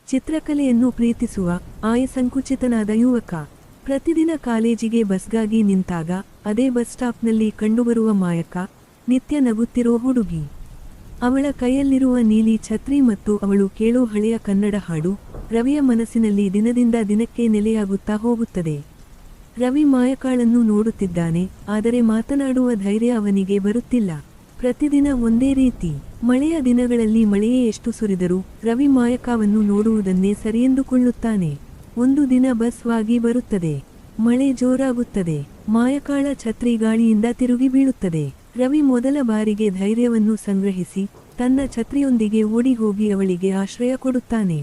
ಚಿತ್ರಕಲೆಯನ್ನು ಪ್ರೀತಿಸುವ ಆಯಸಂಕುಚಿತನಾದ ಯುವಕ. ಪ್ರತಿದಿನ ಕಾಲೇಜಿಗೆ ಬಸ್ಗಾಗಿ ನಿಂತಾಗ ಅದೇ ಬಸ್ ಸ್ಟಾಪ್ನಲ್ಲಿ ಕಂಡುಬರುವ ಮಾಯಕ, ನಿತ್ಯ ನಗುತ್ತಿರೋ ಹುಡುಗಿ. ಅವಳ ಕೈಯಲ್ಲಿರುವ ನೀಲಿ ಛತ್ರಿ ಮತ್ತು ಅವಳು ಕೇಳೋ ಹಳೆಯ ಕನ್ನಡ ಹಾಡು ರವಿಯ ಮನಸ್ಸಿನಲ್ಲಿ ದಿನದಿಂದ ದಿನಕ್ಕೆ ನೆಲೆಯಾಗುತ್ತಾ ಹೋಗುತ್ತದೆ. ರವಿ ಮಾಯಕಾಳನ್ನು ನೋಡುತ್ತಿದ್ದಾನೆ, ಆದರೆ ಮಾತನಾಡುವ ಧೈರ್ಯ ಅವನಿಗೆ ಬರುತ್ತಿಲ್ಲ. ಪ್ರತಿದಿನ ಒಂದೇ ರೀತಿ. ಮಳೆಯ ದಿನಗಳಲ್ಲಿ ಮಳೆಯೇ ಎಷ್ಟು ಸುರಿದರೂ ರವಿ ಮಾಯಕವನ್ನು ನೋಡುವುದನ್ನೇ ಸರಿಯೆಂದುಕೊಳ್ಳುತ್ತಾನೆ. ಒಂದು ದಿನ ಬಸ್ ವಾಗಿ ಬರುತ್ತದೆ. ಮಳೆ ಜೋರಾಗುತ್ತದೆ. ಮಾಯಕಾಳ ಛತ್ರಿ ಗಾಳಿಯಿಂದ ತಿರುಗಿ ಬೀಳುತ್ತದೆ. ರವಿ ಮೊದಲ ಬಾರಿಗೆ ಧೈರ್ಯವನ್ನು ಸಂಗ್ರಹಿಸಿ ತನ್ನ ಛತ್ರಿಯೊಂದಿಗೆ ಓಡಿ ಹೋಗಿ ಅವಳಿಗೆ ಆಶ್ರಯ ಕೊಡುತ್ತಾನೆ.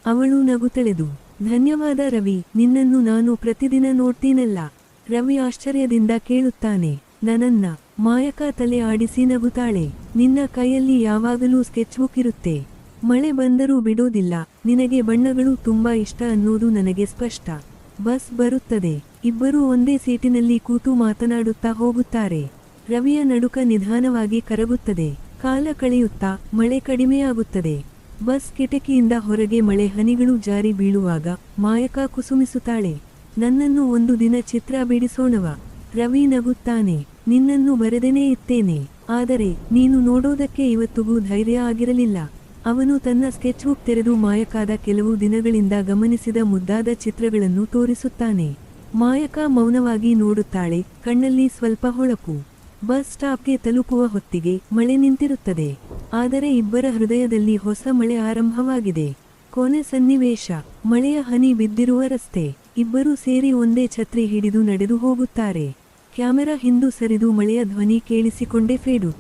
ಅವಳು ನಗುತ್ತಳೆದು, ಧನ್ಯವಾದ ರವಿ, ನಿನ್ನನ್ನು ನಾನು ಪ್ರತಿದಿನ ನೋಡ್ತೀನಲ್ಲ. ರವಿ ಆಶ್ಚರ್ಯದಿಂದ ಕೇಳುತ್ತಾನೆ, ನನ್ನನ್ನ? ಮಾಯಕ ತಲೆ ಆಡಿಸಿ ನಗುತ್ತಾಳೆ. ನಿನ್ನ ಕೈಯಲ್ಲಿ ಯಾವಾಗಲೂ ಸ್ಕೆಚ್ ಬುಕ್ ಇರುತ್ತೆ. ಮಳೆ ಬಂದರೂ ಬಿಡೋದಿಲ್ಲ. ನಿನಗೆ ಬಣ್ಣಗಳು ತುಂಬಾ ಇಷ್ಟ ಅನ್ನೋದು ನನಗೆ ಸ್ಪಷ್ಟ. ಬಸ್ ಬರುತ್ತದೆ. ಇಬ್ಬರೂ ಒಂದೇ ಸೀಟಿನಲ್ಲಿ ಕೂತು ಮಾತನಾಡುತ್ತಾ ಹೋಗುತ್ತಾರೆ. ರವಿಯ ನಡುಕ ನಿಧಾನವಾಗಿ ಕರಗುತ್ತದೆ. ಕಾಲ ಕಳೆಯುತ್ತಾ ಮಳೆ ಕಡಿಮೆಯಾಗುತ್ತದೆ. ಬಸ್ ಕಿಟಕಿಯಿಂದ ಹೊರಗೆ ಮಳೆ ಹನಿಗಳು ಜಾರಿ ಬೀಳುವಾಗ ಮಾಯಕ ಕುಸುಮಿಸುತ್ತಾಳೆ, ನನ್ನನ್ನು ಒಂದು ದಿನ ಚಿತ್ರ ಬಿಡಿಸೋಣವ? ರವಿ ನಗುತ್ತಾನೆ, ನಿನ್ನನ್ನು ಬರೆದೇನೇ ಇತ್ತೇನೆ, ಆದರೆ ನೀನು ನೋಡೋದಕ್ಕೆ ಇವತ್ತಿಗೂ ಧೈರ್ಯ ಆಗಿರಲಿಲ್ಲ. ಅವನು ತನ್ನ ಸ್ಕೆಚ್ ಬುಕ್ ತೆರೆದು ಮಾಯಕಾದ ಕೆಲವು ದಿನಗಳಿಂದ ಗಮನಿಸಿದ ಮುದ್ದಾದ ಚಿತ್ರಗಳನ್ನು ತೋರಿಸುತ್ತಾನೆ. ಮಾಯಕ ಮೌನವಾಗಿ ನೋಡುತ್ತಾಳೆ, ಕಣ್ಣಲ್ಲಿ ಸ್ವಲ್ಪ ಹೊಳಪು. ಬಸ್ ಸ್ಟಾಪ್ಗೆ ತಲುಪುವ ಹೊತ್ತಿಗೆ ಮಳೆ ನಿಂತಿರುತ್ತದೆ. ಆದರೆ ಇಬ್ಬರ ಹೃದಯದಲ್ಲಿ ಹೊಸ ಮಳೆ ಆರಂಭವಾಗಿದೆ. ಕೊನೆ ಸನ್ನಿವೇಶ. ಮಳೆಯ ಹನಿ ಬಿದ್ದಿರುವ ರಸ್ತೆ. ಇಬ್ಬರೂ ಸೇರಿ ಒಂದೇ ಛತ್ರಿ ಹಿಡಿದು ನಡೆದು ಹೋಗುತ್ತಾರೆ. ಕ್ಯಾಮೆರಾ ಹಿಂದು ಸರಿದು ಮಳೆಯ ಧ್ವನಿ ಕೇಳಿಸಿಕೊಂಡೇ ಫೇಡು.